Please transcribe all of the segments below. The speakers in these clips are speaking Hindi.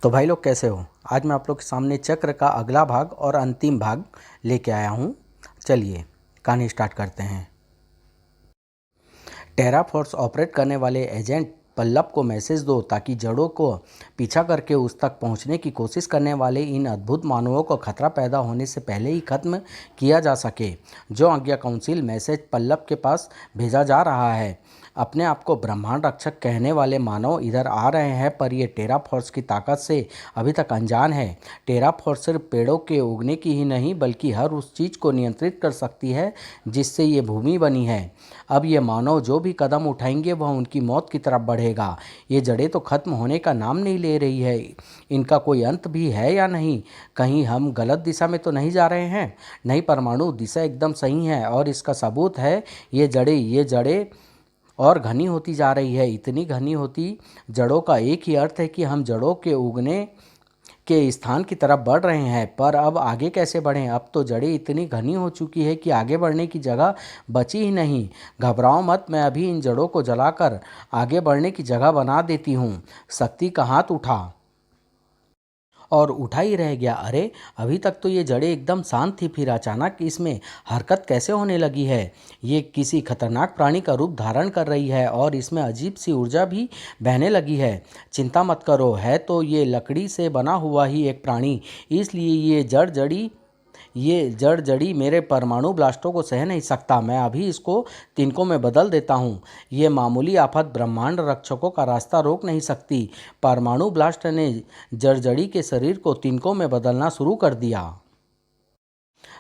तो भाई लोग कैसे हो। आज मैं आप लोग के सामने चक्र का अगला भाग और अंतिम भाग लेके आया हूँ। चलिए कहानी स्टार्ट करते हैं। टेरा फोर्स ऑपरेट करने वाले एजेंट पल्लव को मैसेज दो ताकि जड़ों को पीछा करके उस तक पहुंचने की कोशिश करने वाले इन अद्भुत मानवों को खतरा पैदा होने से पहले ही खत्म किया जा सके। जो आज्ञा काउंसिल मैसेज पल्लव के पास भेजा जा रहा है। अपने आप को ब्रह्मांड रक्षक कहने वाले मानव इधर आ रहे हैं, पर ये टेरा फोर्स की ताकत से अभी तक अनजान है। टेरा फोर्स सिर्फ पेड़ों के उगने की ही नहीं बल्कि हर उस चीज़ को नियंत्रित कर सकती है जिससे ये भूमि बनी है। अब ये मानव जो भी कदम उठाएंगे वह उनकी मौत की तरफ बढ़ेगा। ये जड़ें तो खत्म होने का नाम नहीं ले रही है। इनका कोई अंत भी है या नहीं? कहीं हम गलत दिशा में तो नहीं जा रहे हैं? नहीं, परमाणु दिशा एकदम सही है और इसका सबूत है ये जड़ें और घनी होती जा रही है। इतनी घनी होती जड़ों का एक ही अर्थ है कि हम जड़ों के उगने के स्थान की तरफ बढ़ रहे हैं। पर अब आगे कैसे बढ़ें? अब तो जड़ें इतनी घनी हो चुकी है कि आगे बढ़ने की जगह बची ही नहीं। घबराओ मत, मैं अभी इन जड़ों को जलाकर आगे बढ़ने की जगह बना देती हूँ। शक्ति का हाथ उठा और उठा ही रह गया। अरे, अभी तक तो ये जड़ें एकदम शांत थी, फिर अचानक इसमें हरकत कैसे होने लगी है? ये किसी खतरनाक प्राणी का रूप धारण कर रही है और इसमें अजीब सी ऊर्जा भी बहने लगी है। चिंता मत करो, है तो ये लकड़ी से बना हुआ ही एक प्राणी, इसलिए ये जड़ जड़ी मेरे परमाणु ब्लास्टों को सह नहीं सकता। मैं अभी इसको तिनकों में बदल देता हूँ। ये मामूली आफत ब्रह्मांड रक्षकों का रास्ता रोक नहीं सकती। परमाणु ब्लास्ट ने जड़जड़ी के शरीर को तिनकों में बदलना शुरू कर दिया।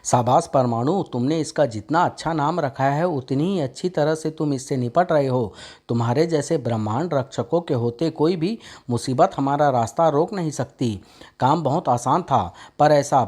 शाबाश परमाणु, तुमने इसका जितना अच्छा नाम रखा है उतनी ही अच्छी तरह से तुम इससे निपट रहे हो। तुम्हारे जैसे ब्रह्मांड रक्षकों के होते कोई भी मुसीबत हमारा रास्ता रोक नहीं सकती। काम बहुत आसान था, पर ऐसा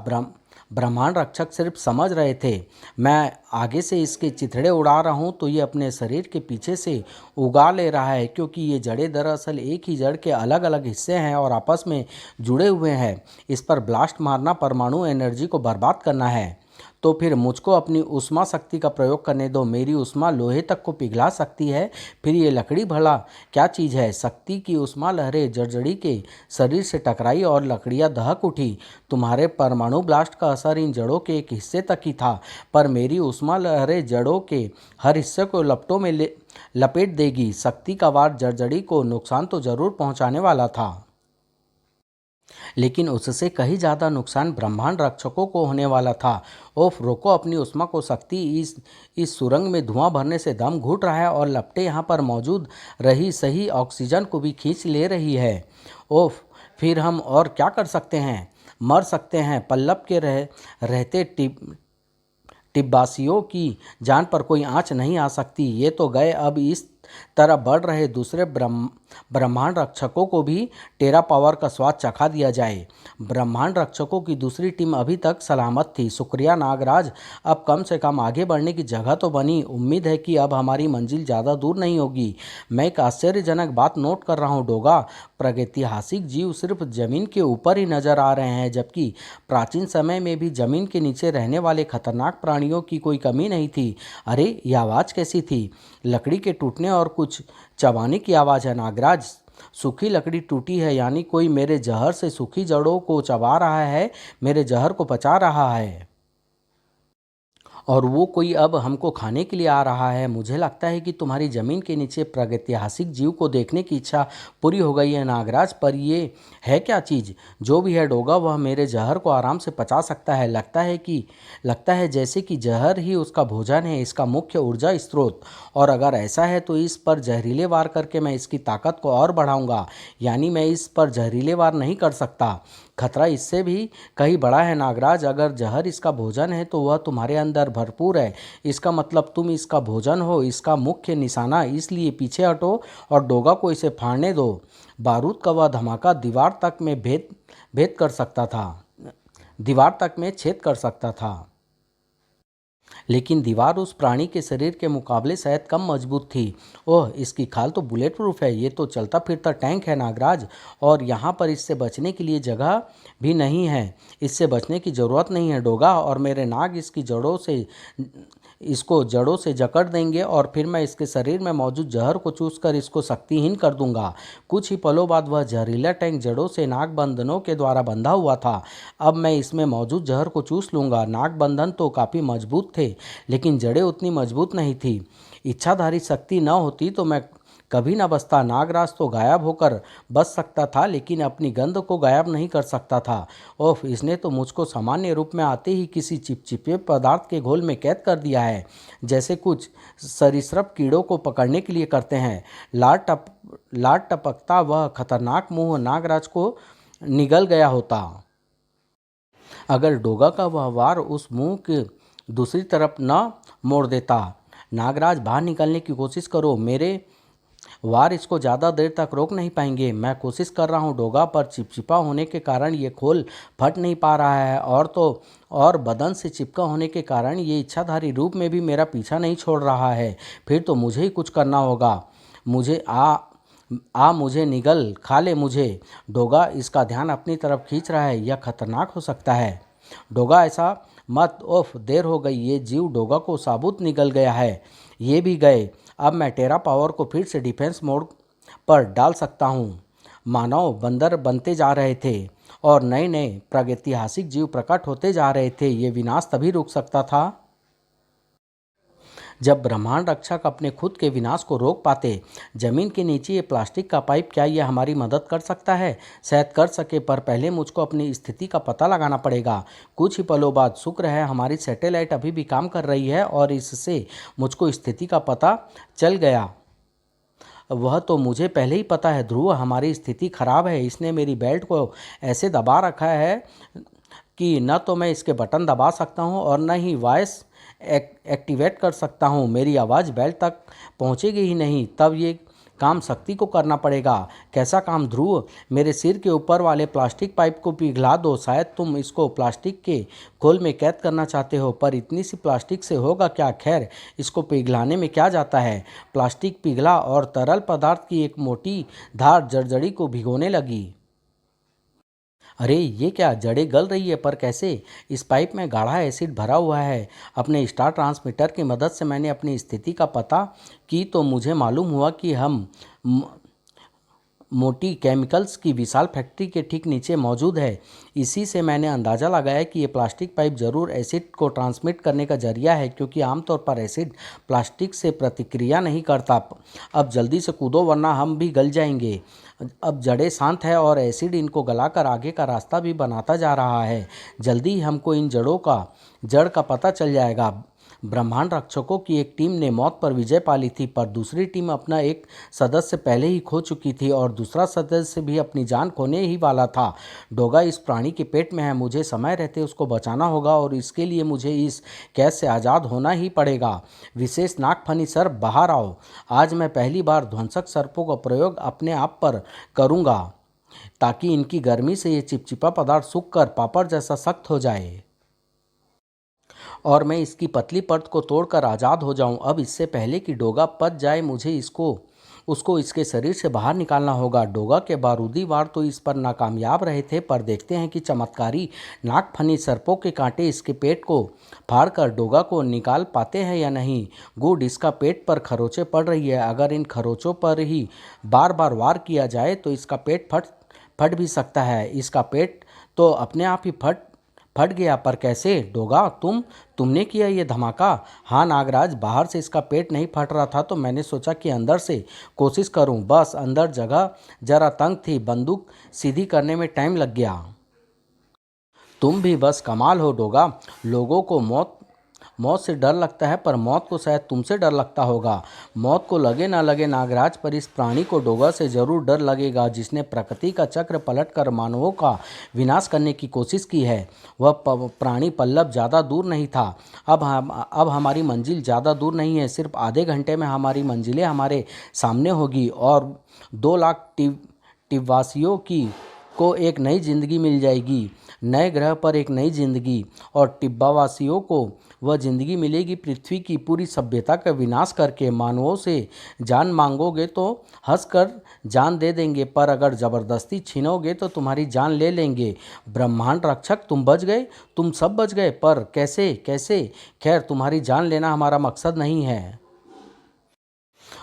ब्रह्मांड रक्षक सिर्फ समझ रहे थे। मैं आगे से इसके चिथड़े उड़ा रहा हूँ तो ये अपने शरीर के पीछे से उगा ले रहा है, क्योंकि ये जड़ें दरअसल एक ही जड़ के अलग अलग हिस्से हैं और आपस में जुड़े हुए हैं। इस पर ब्लास्ट मारना परमाणु एनर्जी को बर्बाद करना है। तो फिर मुझको अपनी उष्मा शक्ति का प्रयोग करने दो। मेरी उष्मा लोहे तक को पिघला सकती है, फिर ये लकड़ी भला क्या चीज़ है? शक्ति की उष्मा लहरें जड़जड़ी के शरीर से टकराई और लकड़ियाँ दहक उठी। तुम्हारे परमाणु ब्लास्ट का असर इन जड़ों के एक हिस्से तक ही था, पर मेरी उष्मा लहरें जड़ों के हर हिस्से को लपटों में लपेट देगी। शक्ति का वार जड़जड़ी को नुकसान तो जरूर पहुंचाने वाला था, लेकिन उससे कहीं ज़्यादा नुकसान ब्रह्मांड रक्षकों को होने वाला था। ओफ, रोको अपनी उष्मा को। शक्ति इस सुरंग में धुआं भरने से दम घुट रहा है और लपटें यहाँ पर मौजूद रही सही ऑक्सीजन को भी खींच ले रही है। ओफ, फिर हम और क्या कर सकते हैं? मर सकते हैं। पल्लव के रहते टिब्बासियों की जान पर कोई आँच नहीं आ सकती। ये तो गए, अब इस तरह बढ़ रहे दूसरे ब्रह्मांड रक्षकों को भी टेरा पावर का स्वाद चखा दिया जाए। ब्रह्मांड रक्षकों की दूसरी टीम अभी तक सलामत थी। शुक्रिया नागराज, अब कम से कम आगे बढ़ने की जगह तो बनी। उम्मीद है कि अब हमारी मंजिल ज़्यादा दूर नहीं होगी। मैं एक आश्चर्यजनक बात नोट कर रहा हूँ डोगा। प्रागैतिहासिक जीव सिर्फ जमीन के ऊपर ही नजर आ रहे हैं, जबकि प्राचीन समय में भी जमीन के नीचे रहने वाले खतरनाक प्राणियों की कोई कमी नहीं थी। अरे, ये आवाज़ कैसी थी? लकड़ी के टूटने और कुछ चबाने की आवाज़ है नागराज। सूखी लकड़ी टूटी है, यानी कोई मेरे जहर से सूखी जड़ों को चबा रहा है, मेरे जहर को पचा रहा है। और वो कोई अब हमको खाने के लिए आ रहा है। मुझे लगता है कि तुम्हारी ज़मीन के नीचे प्रागैतिहासिक जीव को देखने की इच्छा पूरी हो गई है नागराज। पर ये है क्या चीज़? जो भी है डोगा, वह मेरे जहर को आराम से पचा सकता है। लगता है जैसे कि जहर ही उसका भोजन है, इसका मुख्य ऊर्जा स्रोत। और अगर ऐसा है तो इस पर जहरीले वार करके मैं इसकी ताकत को और बढ़ाऊंगा। यानी मैं इस पर जहरीले वार नहीं कर सकता। खतरा इससे भी कहीं बड़ा है नागराज। अगर जहर इसका भोजन है तो वह तुम्हारे अंदर भरपूर है। इसका मतलब तुम इसका भोजन हो, इसका मुख्य निशाना। इसलिए पीछे हटो और डोगा को इसे फाड़ने दो। बारूद का वह धमाका दीवार तक में भेद कर सकता था, दीवार तक में छेद कर सकता था। लेकिन दीवार उस प्राणी के शरीर के मुकाबले शायद कम मजबूत थी। ओह, इसकी खाल तो बुलेट प्रूफ है। ये तो चलता फिरता टैंक है नागराज, और यहाँ पर इससे बचने के लिए जगह भी नहीं है। इससे बचने की ज़रूरत नहीं है डोगा, और मेरे नाग इसको जड़ों से जकड़ देंगे और फिर मैं इसके शरीर में मौजूद जहर को चूसकर इसको शक्तिहीन कर दूंगा। कुछ ही पलों बाद वह जहरीला टैंक जड़ों से नागबंधनों के द्वारा बंधा हुआ था। अब मैं इसमें मौजूद जहर को चूस लूंगा। नागबंधन तो काफ़ी मजबूत थे, लेकिन जड़ें उतनी मजबूत नहीं थी। इच्छाधारी शक्ति न होती तो मैं कभी न बचता। नागराज तो गायब होकर बच सकता था, लेकिन अपनी गंध को गायब नहीं कर सकता था। ओफ, इसने तो मुझको सामान्य रूप में आते ही किसी चिपचिपे पदार्थ के घोल में कैद कर दिया है, जैसे कुछ सरीसृप कीड़ों को पकड़ने के लिए करते हैं। लाट टपकता वह खतरनाक मुंह नागराज को निगल गया होता। अगर डोगा का वह वार उस मुंह के दूसरी तरफ न मोड़ देता। नागराज, बाहर निकलने की कोशिश करो, मेरे वार इसको ज़्यादा देर तक रोक नहीं पाएंगे। मैं कोशिश कर रहा हूँ डोगा, पर चिपचिपा होने के कारण ये खोल फट नहीं पा रहा है, और बदन से चिपका होने के कारण ये इच्छाधारी रूप में भी मेरा पीछा नहीं छोड़ रहा है। फिर तो मुझे ही कुछ करना होगा। मुझे निगल, खा ले मुझे। डोगा इसका ध्यान अपनी तरफ खींच रहा है, यह खतरनाक हो सकता है। डोगा, ऐसा मत। ओफ, देर हो गई। ये जीव डोगा को साबुत निगल गया है। ये भी गए। अब मैं टेरा पावर को फिर से डिफेंस मोड पर डाल सकता हूँ। मानव बंदर बनते जा रहे थे और नए नए प्रागैतिहासिक जीव प्रकट होते जा रहे थे। ये विनाश तभी रुक सकता था जब ब्रह्मांड रक्षक अपने खुद के विनाश को रोक पाते। जमीन के नीचे ये प्लास्टिक का पाइप, क्या यह हमारी मदद कर सकता है? शायद कर सके, पर पहले मुझको अपनी स्थिति का पता लगाना पड़ेगा। कुछ ही पलों बाद शुक्र है हमारी सैटेलाइट अभी भी काम कर रही है और इससे मुझको स्थिति का पता चल गया। वह तो मुझे पहले ही पता है ध्रुव, हमारी स्थिति खराब है। इसने मेरी बेल्ट को ऐसे दबा रखा है कि न तो मैं इसके बटन दबा सकता हूँ और न ही वॉइस एक्टिवेट कर सकता हूँ। मेरी आवाज़ बेल्ट तक पहुँचेगी ही नहीं। तब ये काम शक्ति को करना पड़ेगा। कैसा काम ध्रुव? मेरे सिर के ऊपर वाले प्लास्टिक पाइप को पिघला दो। शायद तुम इसको प्लास्टिक के खोल में कैद करना चाहते हो, पर इतनी सी प्लास्टिक से होगा क्या? खैर, इसको पिघलाने में क्या जाता है। प्लास्टिक पिघला और तरल पदार्थ की एक मोटी धार जड़जड़ी को भिगोने लगी। अरे ये क्या, जड़ें गल रही है, पर कैसे? इस पाइप में गाढ़ा एसिड भरा हुआ है। अपने स्टार ट्रांसमीटर की मदद से मैंने अपनी स्थिति का पता की तो मुझे मालूम हुआ कि हम मोटी केमिकल्स की विशाल फैक्ट्री के ठीक नीचे मौजूद है। इसी से मैंने अंदाज़ा लगाया कि ये प्लास्टिक पाइप ज़रूर एसिड को ट्रांसमिट करने का जरिया है, क्योंकि आमतौर पर एसिड प्लास्टिक से प्रतिक्रिया नहीं करता। अब जल्दी से कूदो, वरना हम भी गल जाएंगे। अब जड़ें शांत है और एसिड इनको गलाकर आगे का रास्ता भी बनाता जा रहा है। जल्दी ही हमको इन जड़ का पता चल जाएगा। ब्रह्मांड रक्षकों की एक टीम ने मौत पर विजय पा ली थी, पर दूसरी टीम अपना एक सदस्य पहले ही खो चुकी थी और दूसरा सदस्य भी अपनी जान खोने ही वाला था। डोगा इस प्राणी के पेट में है। मुझे समय रहते उसको बचाना होगा और इसके लिए मुझे इस कैद से आज़ाद होना ही पड़ेगा। विशेष नागफनी सर्प, बाहर आओ। आज मैं पहली बार ध्वंसक सर्पों का प्रयोग अपने आप पर करूँगा, ताकि इनकी गर्मी से ये चिपचिपा पदार्थ सूख कर पापड़ जैसा सख्त हो जाए और मैं इसकी पतली परत को तोड़कर आज़ाद हो जाऊं। अब इससे पहले कि डोगा पच जाए, मुझे उसको इसके शरीर से बाहर निकालना होगा। डोगा के बारूदी वार तो इस पर नाकामयाब रहे थे, पर देखते हैं कि चमत्कारी नागफनी सर्पों के कांटे इसके पेट को फाड़कर डोगा को निकाल पाते हैं या नहीं। गुड, इसका पेट पर खरोंचें पड़ रही है। अगर इन खरोंचों पर ही बार बार वार किया जाए तो इसका पेट फट भी सकता है। इसका पेट तो अपने आप ही फट गया, पर कैसे? डोगा, तुमने किया ये धमाका? हाँ नागराज, बाहर से इसका पेट नहीं फट रहा था तो मैंने सोचा कि अंदर से कोशिश करूं। बस अंदर जगह जरा तंग थी, बंदूक सीधी करने में टाइम लग गया। तुम भी बस कमाल हो डोगा। लोगों को मौत से डर लगता है, पर मौत को शायद तुमसे डर लगता होगा। मौत को लगे ना लगे नागराज, पर इस प्राणी को डोगा से जरूर डर लगेगा, जिसने प्रकृति का चक्र पलटकर मानवों का विनाश करने की कोशिश की है। वह प्राणी पल्लव ज़्यादा दूर नहीं था। अब हमारी मंजिल ज़्यादा दूर नहीं है। सिर्फ आधे घंटे में हमारी मंजिलें हमारे सामने होगी और 2 लाख टिब्बासियों को एक नई जिंदगी मिल जाएगी। नए ग्रह पर एक नई जिंदगी, और टिब्बावासियों को वह जिंदगी मिलेगी पृथ्वी की पूरी सभ्यता का विनाश करके। मानवों से जान मांगोगे तो हंसकर जान दे देंगे, पर अगर ज़बरदस्ती छीनोगे तो तुम्हारी जान ले लेंगे। ब्रह्मांड रक्षक, तुम बच गए, तुम सब बच गए, पर कैसे कैसे? खैर, तुम्हारी जान लेना हमारा मकसद नहीं है।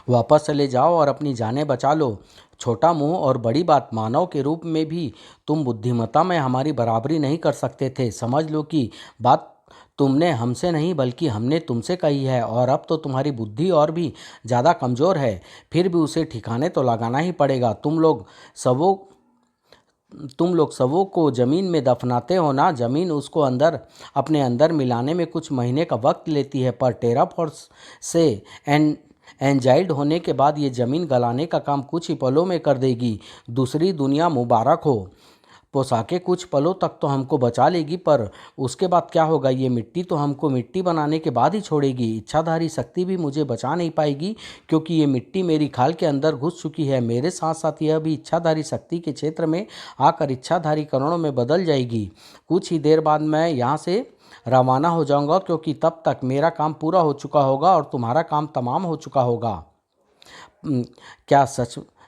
वापस चले जाओ और अपनी जानें बचा लो। छोटा मुंह और बड़ी बात, मानव के रूप में भी तुम बुद्धिमत्ता में हमारी बराबरी नहीं कर सकते थे। समझ लो कि बात तुमने हमसे नहीं बल्कि हमने तुमसे कही है, और अब तो तुम्हारी बुद्धि और भी ज़्यादा कमज़ोर है। फिर भी उसे ठिकाने तो लगाना ही पड़ेगा। सबों को ज़मीन में दफनाते हो ना। ज़मीन उसको अंदर अपने अंदर मिलाने में कुछ महीने का वक्त लेती है, पर टेराफॉर्स से एन एंजाइल्ड होने के बाद ये ज़मीन गलाने का काम कुछ ही पलों में कर देगी। दूसरी दुनिया मुबारक हो। पोशाकें कुछ पलों तक तो हमको बचा लेगी, पर उसके बाद क्या होगा? ये मिट्टी तो हमको मिट्टी बनाने के बाद ही छोड़ेगी। इच्छाधारी शक्ति भी मुझे बचा नहीं पाएगी, क्योंकि ये मिट्टी मेरी खाल के अंदर घुस चुकी है। मेरे साथ साथ यह भी इच्छाधारी शक्ति के क्षेत्र में आकर इच्छाधारी कणों में बदल जाएगी। कुछ ही देर बाद मैं यहाँ से रवाना हो जाऊंगा, क्योंकि तब तक मेरा काम पूरा हो चुका होगा और तुम्हारा काम तमाम हो चुका होगा। "उम, क्या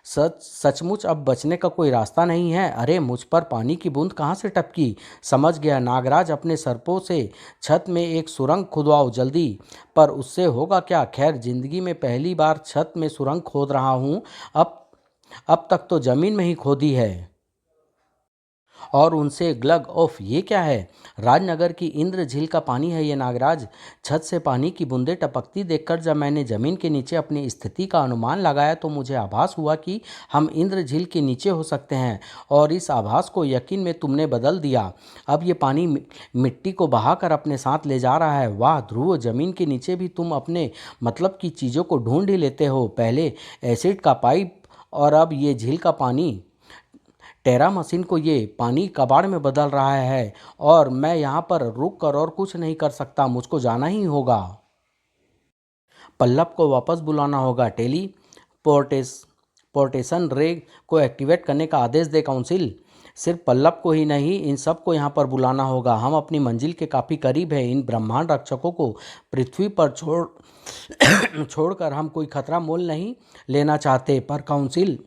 सचमुच अब बचने का कोई रास्ता नहीं है? अरे, मुझ पर पानी की बूंद कहाँ से टपकी? समझ गया, नागराज, अपने सर्पों से छत में एक सुरंग खुदवाओ जल्दी। पर उससे होगा क्या? खैर, जिंदगी में पहली बार छत में सुरंग खोद रहा हूँ। अब अब तक तो जमीन में ही खोदी है। और उनसे ग्लग, ओफ, ये क्या है? राजनगर की इंद्र झील का पानी है ये नागराज। छत से पानी की बूंदें टपकती देखकर जब मैंने जमीन के नीचे अपनी स्थिति का अनुमान लगाया तो मुझे आभास हुआ कि हम इंद्र झील के नीचे हो सकते हैं, और इस आभास को यकीन में तुमने बदल दिया। अब ये पानी मिट्टी को बहाकर अपने साथ ले जा रहा है। वाह ध्रुव, जमीन के नीचे भी तुम अपने मतलब की चीज़ों को ढूंढ ही लेते हो। पहले एसिड का पाइप, और अब ये झील का पानी। टेरा मशीन को ये पानी कबाड़ में बदल रहा है, और मैं यहाँ पर रुक कर और कुछ नहीं कर सकता। मुझको जाना ही होगा। पल्लव को वापस बुलाना होगा। पोर्टेस पोर्टेशन रे को एक्टिवेट करने का आदेश दे काउंसिल। सिर्फ पल्लव को ही नहीं, इन सब को यहाँ पर बुलाना होगा। हम अपनी मंजिल के काफ़ी करीब है। इन ब्रह्मांड रक्षकों को पृथ्वी पर छोड़कर हम कोई खतरा मोल नहीं लेना चाहते, पर काउंसिल,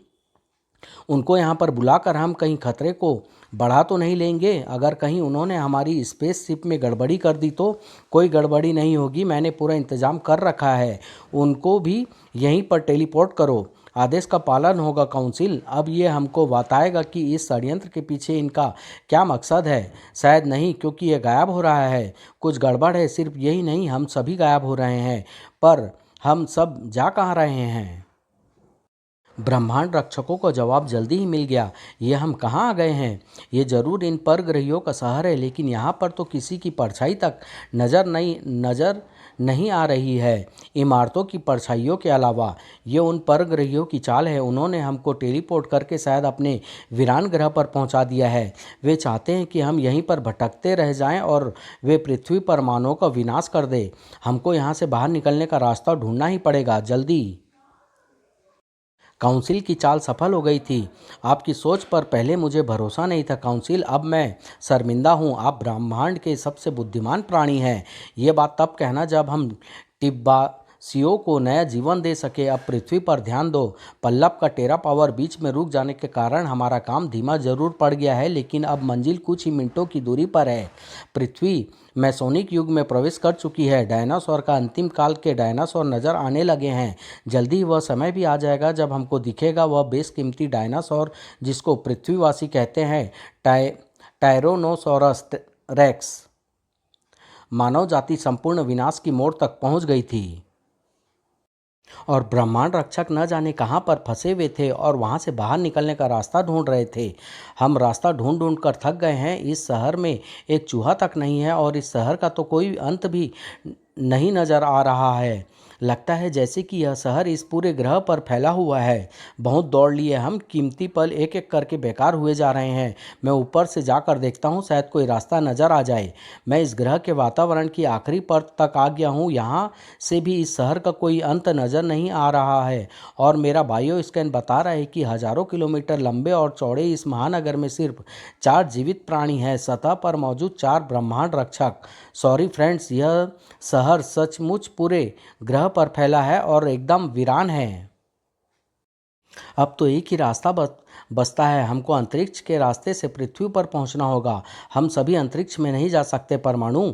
उनको यहाँ पर बुलाकर हम कहीं खतरे को बढ़ा तो नहीं लेंगे? अगर कहीं उन्होंने हमारी स्पेसशिप में गड़बड़ी कर दी तो? कोई गड़बड़ी नहीं होगी, मैंने पूरा इंतजाम कर रखा है। उनको भी यहीं पर टेलीपोर्ट करो। आदेश का पालन होगा काउंसिल। अब ये हमको बताएगा कि इस षड्यंत्र के पीछे इनका क्या मकसद है। शायद नहीं, क्योंकि ये गायब हो रहा है। कुछ गड़बड़ है। सिर्फ यही नहीं, हम सभी गायब हो रहे हैं। पर हम सब जा कहाँ रहे हैं? ब्रह्मांड रक्षकों को जवाब जल्दी ही मिल गया। ये हम कहाँ आ गए हैं? ये जरूर इन परग्रहियों का शहर है, लेकिन यहाँ पर तो किसी की परछाई तक नज़र नहीं आ रही है, इमारतों की परछाइयों के अलावा। ये उन परग्रहियों की चाल है। उन्होंने हमको टेलीपोर्ट करके शायद अपने वीरान ग्रह पर पहुँचा दिया है। वे चाहते हैं कि हम यहीं पर भटकते रह जाएं और वे पृथ्वी पर मानव का विनाश कर दे। हमको यहाँ से बाहर निकलने का रास्ता ढूंढना ही पड़ेगा, जल्दी। काउंसिल की चाल सफल हो गई थी। आपकी सोच पर पहले मुझे भरोसा नहीं था काउंसिल। अब मैं शर्मिंदा हूँ। आप ब्रह्मांड के सबसे बुद्धिमान प्राणी हैं। ये बात तब कहना जब हम टिब्बासियों को नया जीवन दे सके। अब पृथ्वी पर ध्यान दो। पल्लव का टेरा पावर बीच में रुक जाने के कारण हमारा काम धीमा जरूर पड़ गया है, लेकिन अब मंजिल कुछ ही मिनटों की दूरी पर है। पृथ्वी मैसोनिक युग में प्रवेश कर चुकी है। डायनासोर का अंतिम काल के डायनासोर नजर आने लगे हैं। जल्दी ही वह समय भी आ जाएगा जब हमको दिखेगा वह बेशकीमती डायनासोर जिसको पृथ्वीवासी कहते हैं, टायरोनोसोरस रेक्स। मानव जाति संपूर्ण विनाश की मोड़ तक पहुंच गई थी, और ब्रह्मांड रक्षक न जाने कहाँ पर फंसे हुए थे और वहाँ से बाहर निकलने का रास्ता ढूंढ रहे थे। हम रास्ता ढूंढ ढूंढ कर थक गए हैं। इस शहर में एक चूहा तक नहीं है, और इस शहर का तो कोई अंत भी नहीं नज़र आ रहा है। लगता है जैसे कि यह शहर इस पूरे ग्रह पर फैला हुआ है। बहुत दौड़ लिए हम, कीमती पल एक एक करके बेकार हुए जा रहे हैं। मैं ऊपर से जाकर देखता हूँ, शायद कोई रास्ता नज़र आ जाए। मैं इस ग्रह के वातावरण की आखिरी परत तक आ गया हूँ। यहाँ से भी इस शहर का कोई अंत नज़र नहीं आ रहा है, और मेरा बायो स्कैन बता रहा है कि हजारों किलोमीटर लंबे और चौड़े इस महानगर में सिर्फ 4 जीवित प्राणी हैं, सतह पर मौजूद 4 ब्रह्मांड रक्षक। सॉरी फ्रेंड्स, यह शहर सचमुच पूरे ग्रह पर फैला है और एकदम वीरान है। अब तो एक ही रास्ता बचता है, हमको अंतरिक्ष के रास्ते से पृथ्वी पर पहुंचना होगा। हम सभी अंतरिक्ष में नहीं जा सकते परमाणु।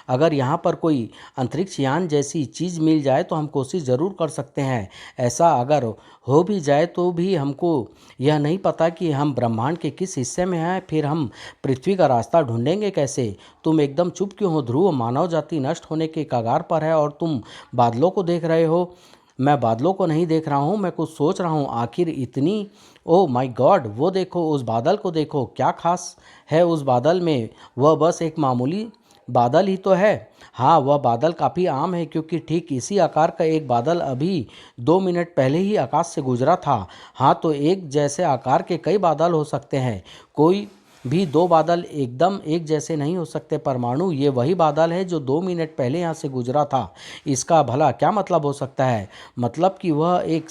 अगर यहाँ पर कोई अंतरिक्ष यान जैसी चीज़ मिल जाए तो हम कोशिश ज़रूर कर सकते हैं। ऐसा अगर हो भी जाए तो भी हमको यह नहीं पता कि हम ब्रह्मांड के किस हिस्से में हैं, फिर हम पृथ्वी का रास्ता ढूंढेंगे कैसे? तुम एकदम चुप क्यों हो ध्रुव? मानव जाति नष्ट होने के कगार पर है और तुम बादलों को देख रहे हो। मैं बादलों को नहीं देख रहा हूँ, मैं कुछ सोच रहा हूँ। आखिर इतनी, ओह माय गॉड, वो देखो, उस बादल को देखो, क्या खास है उस बादल में? वह बस एक मामूली बादल ही तो है। हाँ, वह बादल काफ़ी आम है क्योंकि ठीक इसी आकार का एक बादल अभी 2 मिनट पहले ही आकाश से गुजरा था। हाँ, तो एक जैसे आकार के कई बादल हो सकते हैं। कोई भी दो बादल एकदम एक जैसे नहीं हो सकते परमाणु। ये वही बादल है जो 2 मिनट पहले यहाँ से गुजरा था। इसका भला क्या मतलब हो सकता है? मतलब कि वह एक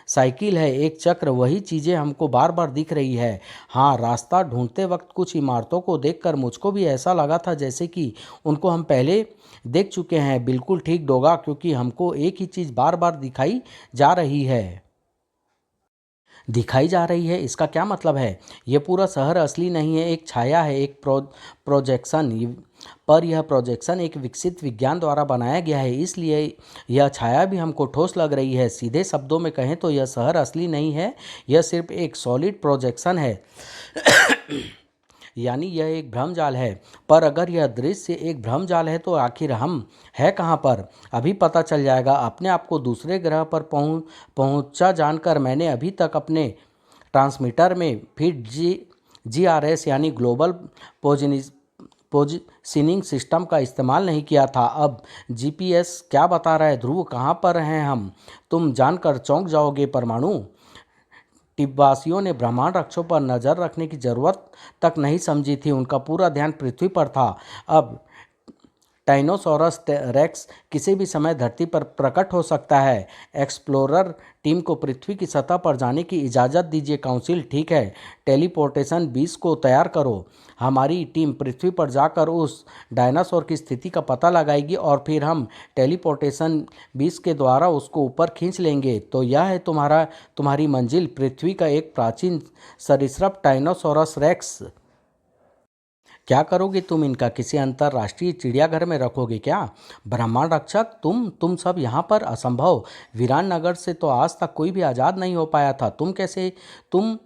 साइकिल है, एक चक्र। वही चीज़ें हमको बार बार दिख रही है। हाँ, रास्ता ढूंढते वक्त कुछ इमारतों को देखकर मुझको भी ऐसा लगा था जैसे कि उनको हम पहले देख चुके हैं। बिल्कुल ठीक डोगा, क्योंकि हमको एक ही चीज़ बार बार दिखाई जा रही है। इसका क्या मतलब है? ये पूरा शहर असली नहीं है, एक छाया है, एक प्रोजेक्शन। पर यह प्रोजेक्शन एक विकसित विज्ञान द्वारा बनाया गया है, इसलिए यह छाया भी हमको ठोस लग रही है। सीधे शब्दों में कहें तो यह शहर असली नहीं है, यह सिर्फ एक सॉलिड प्रोजेक्शन है। यानी यह एक भ्रमजाल है। पर अगर यह दृश्य एक भ्रमजाल है तो आखिर हम है कहाँ पर? अभी पता चल जाएगा। अपने आप को दूसरे ग्रह पर पहुंचा जानकर मैंने अभी तक अपने ट्रांसमीटर में फीड GRS यानी ग्लोबल पोजिशनिंग सिस्टम का इस्तेमाल नहीं किया था। अब GPS क्या बता रहा है ध्रुव, कहाँ पर हैं हम? तुम जानकर चौंक जाओगे परमाणु। टिब्बासियों ने ब्रह्मांड रक्षों पर नज़र रखने की जरूरत तक नहीं समझी थी। उनका पूरा ध्यान पृथ्वी पर था। अब टाइनोसॉरस रेक्स किसी भी समय धरती पर प्रकट हो सकता है। एक्सप्लोरर टीम को पृथ्वी की सतह पर जाने की इजाज़त दीजिए काउंसिल। ठीक है, टेलीपोर्टेशन 20 को तैयार करो। हमारी टीम पृथ्वी पर जाकर उस डायनासोर की स्थिति का पता लगाएगी और फिर हम टेलीपोर्टेशन 20 के द्वारा उसको ऊपर खींच लेंगे। तो यह है तुम्हारी मंजिल, पृथ्वी का एक प्राचीन सरीसृप टाइनोसॉरस रेक्स। क्या करोगे तुम इनका? किसी अंतर्राष्ट्रीय चिड़ियाघर में रखोगे क्या? ब्रह्मांड रक्षक, तुम सब यहाँ पर? असंभव। वीरान नगर से तो आज तक कोई भी आज़ाद नहीं हो पाया था। तुम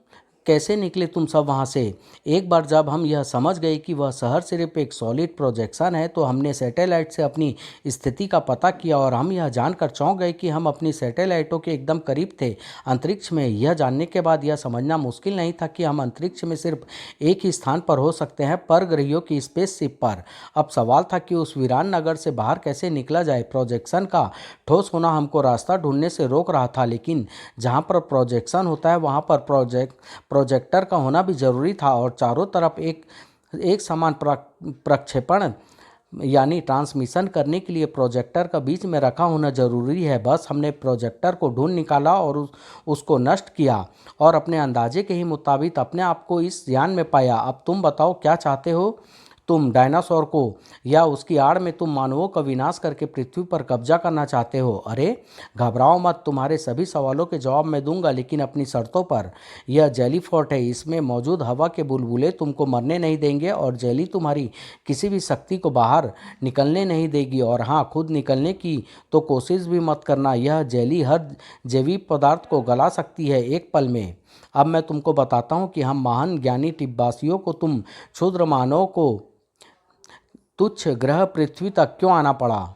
कैसे निकले तुम सब वहाँ से? एक बार जब हम यह समझ गए कि वह शहर सिर्फ एक सॉलिड प्रोजेक्शन है तो हमने सैटेलाइट से अपनी स्थिति का पता किया और हम यह जानकर चौंक गए कि हम अपनी सैटेलाइटों के एकदम करीब थे, अंतरिक्ष में। यह जानने के बाद यह समझना मुश्किल नहीं था कि हम अंतरिक्ष में सिर्फ एक ही स्थान पर हो सकते हैं, परग्रहियों की स्पेसशिप पर। अब सवाल था कि उस वीरान नगर से बाहर कैसे निकला जाए। प्रोजेक्शन का ठोस होना हमको रास्ता ढूंढने से रोक रहा था, लेकिन जहाँ पर प्रोजेक्शन होता है वहाँ पर प्रोजेक्टर का होना भी जरूरी था और चारों तरफ एक समान प्रक्षेपण यानी ट्रांसमिशन करने के लिए प्रोजेक्टर का बीच में रखा होना जरूरी है। बस हमने प्रोजेक्टर को ढूंढ निकाला और उसको नष्ट किया और अपने अंदाजे के ही मुताबिक अपने आप को इस यान में पाया। अब तुम बताओ क्या चाहते हो? तुम डायनासोर को या उसकी आड़ में तुम मानवों का विनाश करके पृथ्वी पर कब्जा करना चाहते हो? अरे घबराओ मत, तुम्हारे सभी सवालों के जवाब मैं दूंगा, लेकिन अपनी शर्तों पर। यह जेली फोर्ट है, इसमें मौजूद हवा के बुलबुले तुमको मरने नहीं देंगे और जेली तुम्हारी किसी भी शक्ति को बाहर निकलने नहीं देगी। और हाँ, खुद निकलने की तो कोशिश भी मत करना। यह जेली हर जैविक पदार्थ को गला सकती है एक पल में। अब मैं तुमको बताता हूँ कि हम महान ज्ञानी टिब्बासियों को तुम क्षुद्र मानव को तुच्छ ग्रह पृथ्वी तक क्यों आना पड़ा।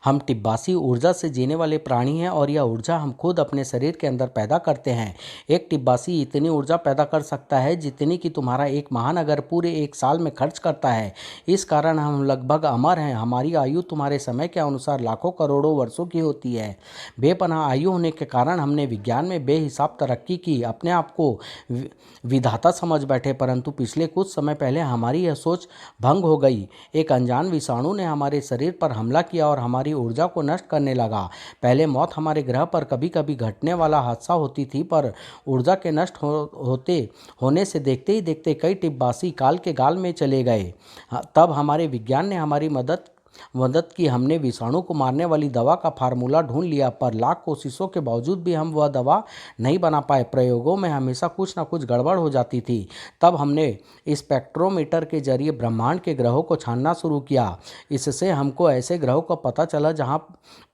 हम टिब्बासी ऊर्जा से जीने वाले प्राणी हैं और यह ऊर्जा हम खुद अपने शरीर के अंदर पैदा करते हैं। एक टिब्बासी इतनी ऊर्जा पैदा कर सकता है जितनी कि तुम्हारा एक महानगर पूरे एक साल में खर्च करता है। इस कारण हम लगभग अमर हैं। हमारी आयु तुम्हारे समय के अनुसार लाखों करोड़ों वर्षों की होती है। बेपनाह आयु होने के कारण हमने विज्ञान में बेहिसाब तरक्की की, अपने आप को विधाता समझ बैठे। परंतु पिछले कुछ समय पहले हमारी यह सोच भंग हो गई। एक अनजान विषाणु ने हमारे शरीर पर हमला किया और हमारी ऊर्जा को नष्ट करने लगा। पहले मौत हमारे ग्रह पर कभी कभी घटने वाला हादसा होती थी, पर ऊर्जा के नष्ट होने से देखते ही देखते कई टिब्बासी काल के गाल में चले गए। तब हमारे विज्ञान ने हमारी मदद मदद की। हमने विषाणु को मारने वाली दवा का फार्मूला ढूंढ लिया, पर लाख कोशिशों के बावजूद भी हम वह दवा नहीं बना पाए। प्रयोगों में हमेशा कुछ ना कुछ गड़बड़ हो जाती थी। तब हमने स्पेक्ट्रोमीटर के जरिए ब्रह्मांड के ग्रहों को छानना शुरू किया। इससे हमको ऐसे ग्रहों का पता चला जहाँ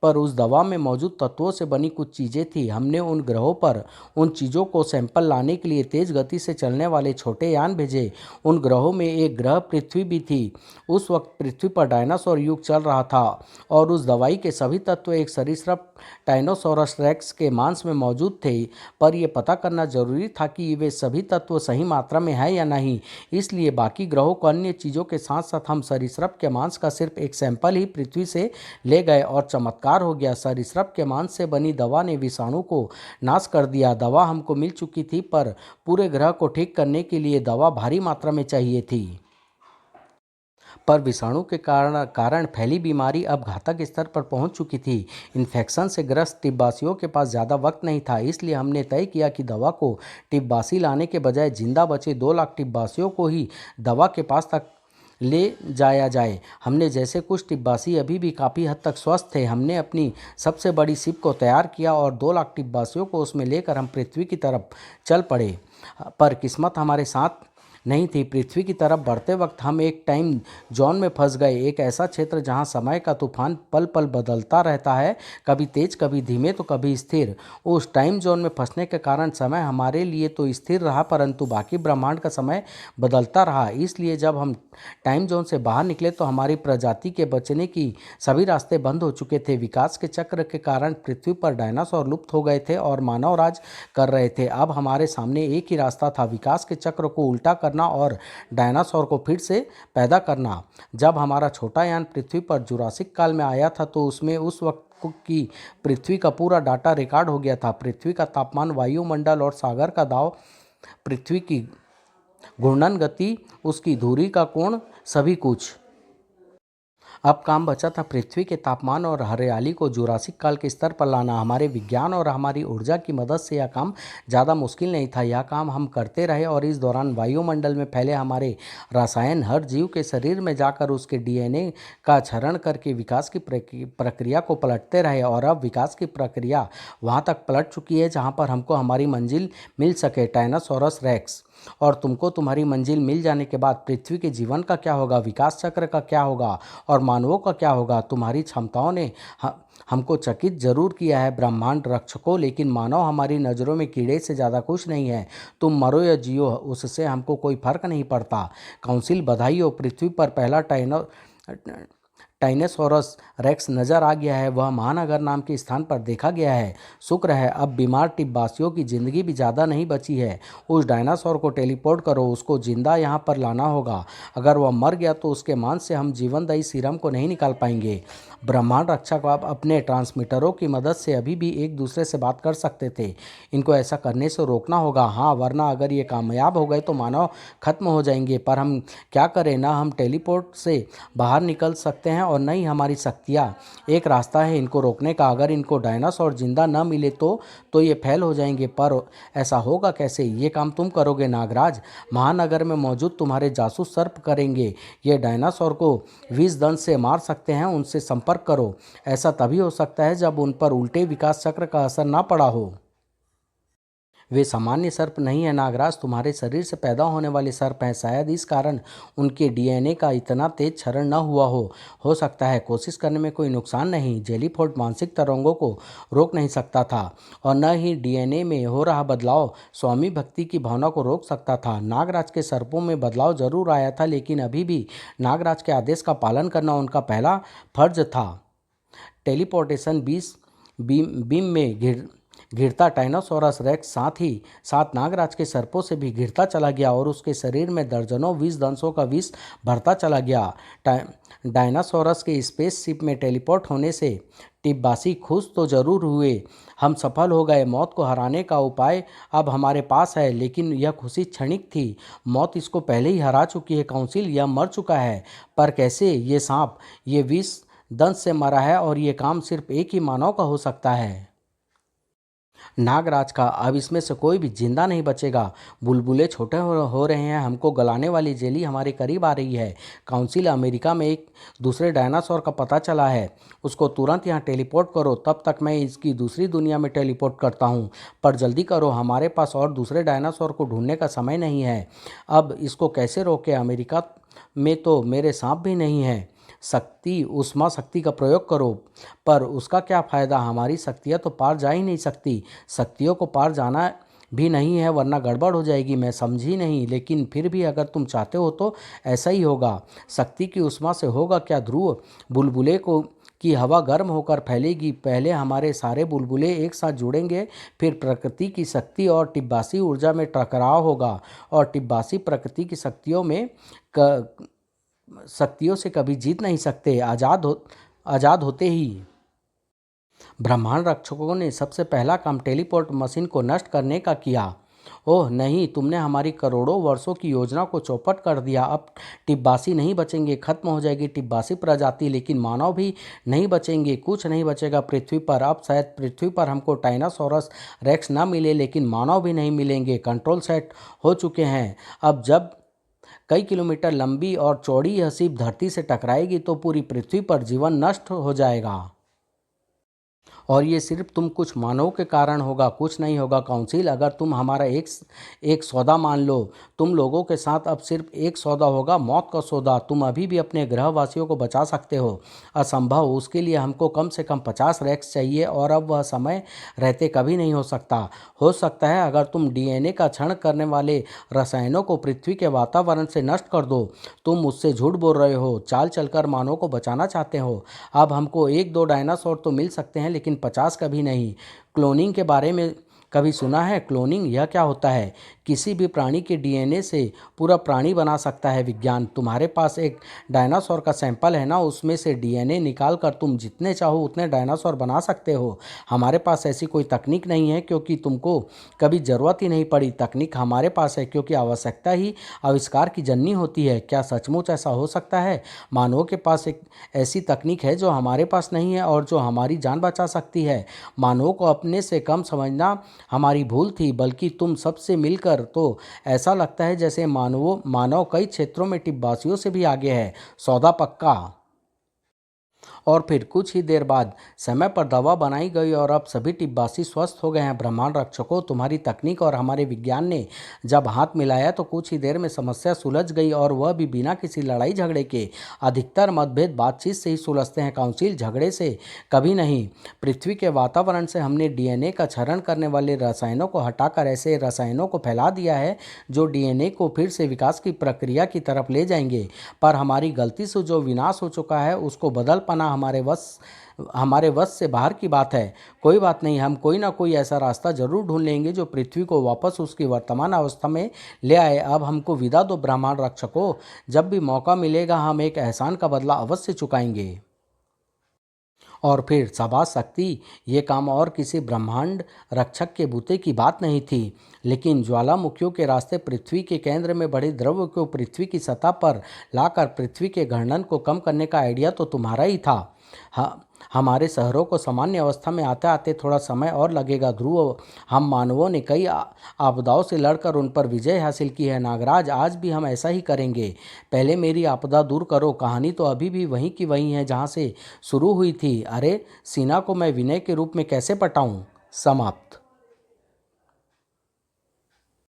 पर उस दवा में मौजूद तत्वों से बनी कुछ चीज़ें थी। हमने उन ग्रहों पर उन चीज़ों को सैंपल लाने के लिए तेज गति से चलने वाले छोटे यान भेजे। उन ग्रहों में एक ग्रह पृथ्वी भी थी। उस वक्त पृथ्वी पर डायनासोर युग चल रहा था और उस दवाई के सभी तत्व एक सरीसृप टाइनोसोरस रेक्स के मांस में मौजूद थे। पर यह पता करना जरूरी था कि वे सभी तत्व सही मात्रा में है या नहीं। इसलिए बाकी ग्रहों को अन्य चीज़ों के साथ साथ हम सरीसृप के मांस का सिर्फ एक सैंपल ही पृथ्वी से ले गए और चमत्कार हो गया। सरीसृप के मांस से बनी दवा ने विषाणु को नाश कर दिया। दवा हमको मिल चुकी थी, पर पूरे ग्रह को ठीक करने के लिए दवा भारी मात्रा में चाहिए थी। पर विषाणु के कारण फैली बीमारी अब घातक स्तर पर पहुंच चुकी थी। इन्फेक्शन से ग्रस्त टिब्बासियों के पास ज़्यादा वक्त नहीं था। इसलिए हमने तय किया कि दवा को टिब्बासी लाने के बजाय जिंदा बचे 2 लाख टिब्बासियों को ही दवा के पास तक ले जाया जाए। हमने जैसे कुछ टिब्बासी अभी भी काफ़ी हद तक स्वस्थ थे। हमने अपनी सबसे बड़ी शिप को तैयार किया और 2 लाख टिब्बासियों को उसमें लेकर हम पृथ्वी की तरफ चल पड़े। पर किस्मत हमारे साथ नहीं थी। पृथ्वी की तरफ बढ़ते वक्त हम एक टाइम जोन में फंस गए, एक ऐसा क्षेत्र जहां समय का तूफान पल पल बदलता रहता है, कभी तेज कभी धीमे तो कभी स्थिर। उस टाइम जोन में फंसने के कारण समय हमारे लिए तो स्थिर रहा, परंतु बाकी ब्रह्मांड का समय बदलता रहा। इसलिए जब हम टाइम जोन से बाहर निकले तो हमारी प्रजाति के बचने की सभी रास्ते बंद हो चुके थे। विकास के चक्र के कारण पृथ्वी पर डायनासोर लुप्त हो गए थे और मानव राज कर रहे थे। अब हमारे सामने एक ही रास्ता था, विकास के चक्र को उल्टा करना और डायनासोर को फिर से पैदा करना। जब हमारा छोटा यान पृथ्वी पर जुरासिक काल में आया था तो उसमें उस वक्त की पृथ्वी का पूरा डाटा रिकॉर्ड हो गया था। पृथ्वी का तापमान, वायुमंडल और सागर का दाब, पृथ्वी की घूर्णन गति, उसकी धुरी का कोण, सभी कुछ। अब काम बचा था पृथ्वी के तापमान और हरियाली को जुरासिक काल के स्तर पर लाना। हमारे विज्ञान और हमारी ऊर्जा की मदद से यह काम ज़्यादा मुश्किल नहीं था। यह काम हम करते रहे और इस दौरान वायुमंडल में फैले हमारे रसायन हर जीव के शरीर में जाकर उसके डीएनए का क्षरण करके विकास की प्रक्रिया को पलटते रहे। और अब विकास की प्रक्रिया वहाँ तक पलट चुकी है जहाँ पर हमको हमारी मंजिल मिल सके, टाइनोसोरस रेक्स। और तुमको तुम्हारी मंजिल मिल जाने के बाद पृथ्वी के जीवन का क्या होगा, विकास चक्र का क्या होगा और मानवों का क्या होगा। तुम्हारी क्षमताओं ने हमको चकित जरूर किया है ब्रह्मांड रक्षकों, लेकिन मानव हमारी नज़रों में कीड़े से ज़्यादा कुछ नहीं है। तुम मरो या जियो, उससे हमको कोई फर्क नहीं पड़ता। काउंसिल, बधाई हो, पृथ्वी पर पहला टाइनोसोरस रेक्स नज़र आ गया है। वह महानगर नाम के स्थान पर देखा गया है। शुक्र है अब बीमार टिब्बासियों की ज़िंदगी भी ज़्यादा नहीं बची है। उस डायनासोर को टेलीपोर्ट करो, उसको जिंदा यहाँ पर लाना होगा। अगर वह मर गया तो उसके मांस से हम जीवनदायी सीरम को नहीं निकाल पाएंगे। ब्रह्मांड रक्षक आप अपने ट्रांसमीटरों की मदद से अभी भी एक दूसरे से बात कर सकते थे। इनको ऐसा करने से रोकना होगा, हाँ, वरना अगर ये कामयाब हो गए तो मानव खत्म हो जाएंगे। पर हम क्या करें, ना हम टेलीपोर्ट से बाहर निकल सकते हैं और न ही हमारी शक्तियाँ। एक रास्ता है इनको रोकने का, अगर इनको डायनासोर जिंदा न मिले तो ये फेल हो जाएंगे। पर ऐसा होगा कैसे, ये काम तुम करोगे नागराज। महानगर में मौजूद तुम्हारे जासूस सर्प करेंगे। ये डायनासोर को विष दंश से मार सकते हैं, उनसे संपर्क करो। ऐसा तभी हो सकता है जब उन पर उल्टे विकास चक्र का असर ना पड़ा हो। वे सामान्य सर्प नहीं है नागराज, तुम्हारे शरीर से पैदा होने वाले सर्प हैं। शायद इस कारण उनके डीएनए का इतना तेज क्षरण न हुआ हो सकता है। कोशिश करने में कोई नुकसान नहीं। जेलीफोर्ड मानसिक तरंगों को रोक नहीं सकता था और न ही डीएनए में हो रहा बदलाव स्वामी भक्ति की भावना को रोक सकता था। नागराज के सर्पों में बदलाव जरूर आया था, लेकिन अभी भी नागराज के आदेश का पालन करना उनका पहला फर्ज था। टेलीपोर्टेशन बीम में घिरता टाइनोसोरस रेक्स साथ ही साथ नागराज के सर्पों से भी घिरता चला गया और उसके शरीर में दर्जनों विष दंशों का विष भरता चला गया। डायनासोरस के स्पेसशिप में टेलीपोर्ट होने से टिब्बासी खुश तो जरूर हुए, हम सफल हो गए। मौत को हराने का उपाय अब हमारे पास है, लेकिन यह खुशी क्षणिक थी। मौत इसको पहले ही हरा चुकी है। काउंसिल, यह मर चुका है, पर कैसे? ये सांप ये विष दंश से मरा है और ये काम सिर्फ एक ही मानव का हो सकता है। नागराज का अब इसमें से कोई भी जिंदा नहीं बचेगा। बुलबुले छोटे हो रहे हैं, हमको गलाने वाली जेली हमारे करीब आ रही है। काउंसिल, अमेरिका में एक दूसरे डायनासोर का पता चला है, उसको तुरंत यहाँ टेलीपोर्ट करो। तब तक मैं इसकी दूसरी दुनिया में टेलीपोर्ट करता हूँ, पर जल्दी करो, हमारे पास और दूसरे डायनासोर को ढूंढने का समय नहीं है। अब इसको कैसे रोके? अमेरिका में तो मेरे सांप भी नहीं है। शक्ति, उष्मा शक्ति का प्रयोग करो। पर उसका क्या फ़ायदा? हमारी शक्तियाँ तो पार जा ही नहीं सकती। शक्तियों को पार जाना भी नहीं है, वरना गड़बड़ हो जाएगी। मैं समझी नहीं, लेकिन फिर भी अगर तुम चाहते हो तो ऐसा ही होगा। शक्ति की उष्मा से होगा क्या ध्रुव? बुलबुले को की हवा गर्म होकर फैलेगी। पहले हमारे सारे बुलबुले एक साथ जुड़ेंगे, फिर प्रकृति की शक्ति और टिब्बासी ऊर्जा में टकराव होगा, और टिब्बासी प्रकृति की शक्तियों से कभी जीत नहीं सकते। आज़ाद होते ही ब्रह्मांड रक्षकों ने सबसे पहला काम टेलीपोर्ट मशीन को नष्ट करने का किया। ओह नहीं, तुमने हमारी करोड़ों वर्षों की योजना को चौपट कर दिया। अब टिब्बासी नहीं बचेंगे, खत्म हो जाएगी टिब्बासी प्रजाति, लेकिन मानव भी नहीं बचेंगे। कुछ नहीं बचेगा पृथ्वी पर। अब शायद पृथ्वी पर हमको टाइनासोरस रेक्स ना मिले, लेकिन मानव भी नहीं मिलेंगे। कंट्रोल सेट हो चुके हैं। अब जब कई किलोमीटर लंबी और चौड़ी यह शिप धरती से टकराएगी तो पूरी पृथ्वी पर जीवन नष्ट हो जाएगा। और ये सिर्फ तुम कुछ मानव के कारण होगा, कुछ नहीं होगा। काउंसिल, अगर तुम हमारा एक सौदा मान लो, तुम लोगों के साथ अब सिर्फ एक सौदा होगा, मौत का सौदा। तुम अभी भी अपने ग्रहवासियों को बचा सकते हो। असंभव। उसके लिए हमको कम से कम 50 रैक्स चाहिए, और अब वह समय रहते कभी नहीं हो सकता। हो सकता है अगर तुम डीएनए का क्षरण करने वाले रसायनों को पृथ्वी के वातावरण से नष्ट कर दो। तुम मुझसे झूठ बोल रहे हो, चाल चलकर मानव को बचाना चाहते हो। अब हमको एक दो डायनासोर तो मिल सकते हैं, लेकिन 50 कभी नहीं। क्लोनिंग के बारे में कभी सुना है? क्लोनिंग, यह क्या होता है? किसी भी प्राणी के डीएनए से पूरा प्राणी बना सकता है विज्ञान। तुम्हारे पास एक डायनासोर का सैंपल है ना, उसमें से डीएनए निकाल कर तुम जितने चाहो उतने डायनासोर बना सकते हो। हमारे पास ऐसी कोई तकनीक नहीं है, क्योंकि तुमको कभी ज़रूरत ही नहीं पड़ी। तकनीक हमारे पास है क्योंकि आवश्यकता ही आविष्कार की जननी होती है। क्या सचमुच ऐसा हो सकता है? मानवों के पास एक ऐसी तकनीक है जो हमारे पास नहीं है और जो हमारी जान बचा सकती है। मानवों को अपने से कम समझना हमारी भूल थी, बल्कि तुम सबसे मिलकर तो ऐसा लगता है जैसे मानव कई क्षेत्रों में टिब्बासियों से भी आगे है। सौदा पक्का। और फिर कुछ ही देर बाद समय पर दवा बनाई गई और अब सभी टिब्बासी स्वस्थ हो गए हैं। ब्रह्मांड रक्षकों, तुम्हारी तकनीक और हमारे विज्ञान ने जब हाथ मिलाया तो कुछ ही देर में समस्या सुलझ गई, और वह भी बिना किसी लड़ाई झगड़े के। अधिकतर मतभेद बातचीत से ही सुलझते हैं काउंसिल, झगड़े से कभी नहीं। पृथ्वी के वातावरण से हमने डीएनए का क्षरण करने वाले रसायनों को हटाकर ऐसे रसायनों को फैला दिया है जो डीएनए को फिर से विकास की प्रक्रिया की तरफ ले जाएंगे। पर हमारी गलती से जो विनाश हो चुका है उसको बदल पाना हमारे वश से बाहर की बात है। कोई बात नहीं, हम कोई ना कोई ऐसा रास्ता जरूर ढूंढ लेंगे जो पृथ्वी को वापस उसकी वर्तमान अवस्था में ले आए। अब हमको विदा दो ब्रह्मांड रक्षकों, जब भी मौका मिलेगा हम एक एहसान का बदला अवश्य चुकाएंगे। और फिर शाबाश शक्ति, ये काम और किसी ब्रह्मांड रक्षक के बूते की बात नहीं थी, लेकिन ज्वालामुखियों के रास्ते पृथ्वी के केंद्र में बढ़े द्रव्य को पृथ्वी की सतह पर लाकर पृथ्वी के घर्षण को कम करने का आइडिया तो तुम्हारा ही था। हाँ, हमारे शहरों को सामान्य अवस्था में आते आते थोड़ा समय और लगेगा ध्रुव। हम मानवों ने कई आपदाओं से लड़कर उन पर विजय हासिल की है नागराज, आज भी हम ऐसा ही करेंगे। पहले मेरी आपदा दूर करो। कहानी तो अभी भी वहीं की वहीं है जहाँ से शुरू हुई थी। अरे, सीना को मैं विनय के रूप में कैसे पटाऊँ? समाप्त।